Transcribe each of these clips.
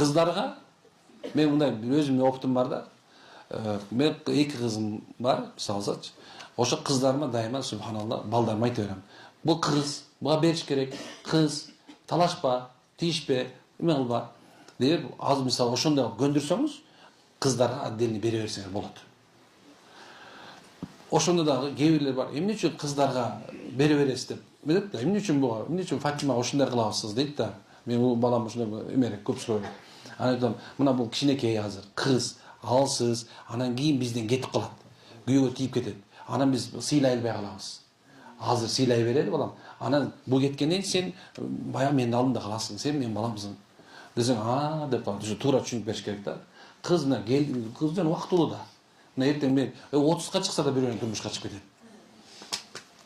Kızlarga men mындай bir özümde optum var da. Men 2 kızım var, misalsaç. Oşo kızlarıma daima subhanallah baldarıma ayta berem. Bu kız, buga beriş kerek. Kız, talaşpa, tiyişpe, neme kılba dep az misal oşondoy göndүрсөңүз, kızlarga отдельный бере берсеңер болот. Oşonda dagы кээ бирлер бар. Эмне үчүн кыздарга бере бересиз деп. Мен деп, эмне үчүн буга, эмне үчүн Фатима ошондой кылабыз дейт да. Мен бул балам ошондой эмерек көп сурайт. Аны айтам, мына бул кичинекей азыр кыз, алсыз, анан кийин бизден кетип калат. Күйөөгө тийип кетет. Анан биз сыйлай албай калабыз. Азыр сыйлай берели балам. Анан бул кеткенден сен баягы менин алдымда каласың. Сен менин баламсың. Десең, деп ошо туура түшүнүп бериш керек да. Кыз мына келди, кыз жана убактылуу да. Мына эртең мен 30га чыкса да бирөөнүн турмушка чыгып кетет.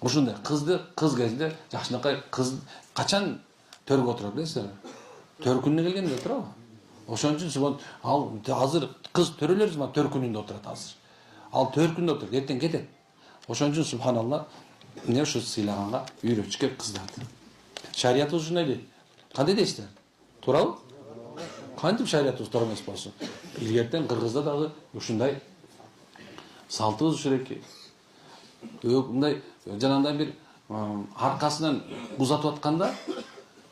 Ошондой кыз кезинде жакшынакай кыз качан төргө отурат билесиңерби? Төркүнүнө келгенде отурабы? Ошон үчүн ал азыр кыз төрөлөр zaman төркүнүндө отурат азыр. Ал төркүндө отурат, эртең кетет. Ошон үчүн субханалла эмне ушу сыйлаганга үйрөтүш керек кыздарды. Шариятыбыз ушундай дейт. Кандай дейсиздер? Туурабы? Кантип шариятыбыз туура эмес болсун? Илгертен кыргызда дагы ушундай салтыбыз экен. Мындай жанагындай бир аркасынан узатып атканда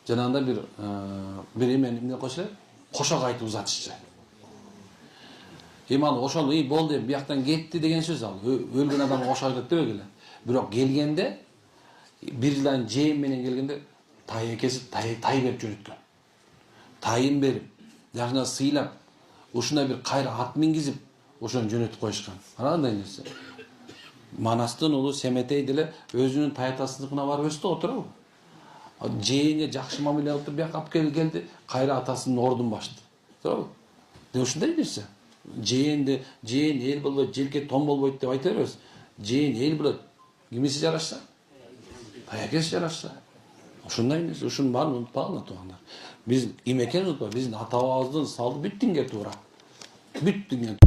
жанагындай бир эмне кошулат? Кошок айтып узатышчы. Ал ошол болду деп бияктан кетти деген сөз ал. Өлгөн адам кошок айтат деп эле. Бирок келгенде бир жылдан жем менен келгенде тай кесип тай берип жөнөткөн. Тайын берип, жакшына сыйлап, ушундай бир кайра ат мингизип, ошону жөнөтүп коюшкан. Анандай нерсе. Манастын уулу Семетей деле өзүнүн таятасыныкына барып өстү отурабы? Жээне жакшы мамиле кылып бияка алып келди, кайра атасынын ордун башты. Туурабы? Ушундай нерсе. Жээн эл болбойт, желке том болбойт деп айта беребиз. Жээн эл болот. Кимиси жарашса? Таякеси жарашса. Ушундай нерсе, ушунун баарын унутпагыла туугандар. Биз ким экенин унутпа, биздин ата бабабыздын салты бүт динге туура. Бүт динге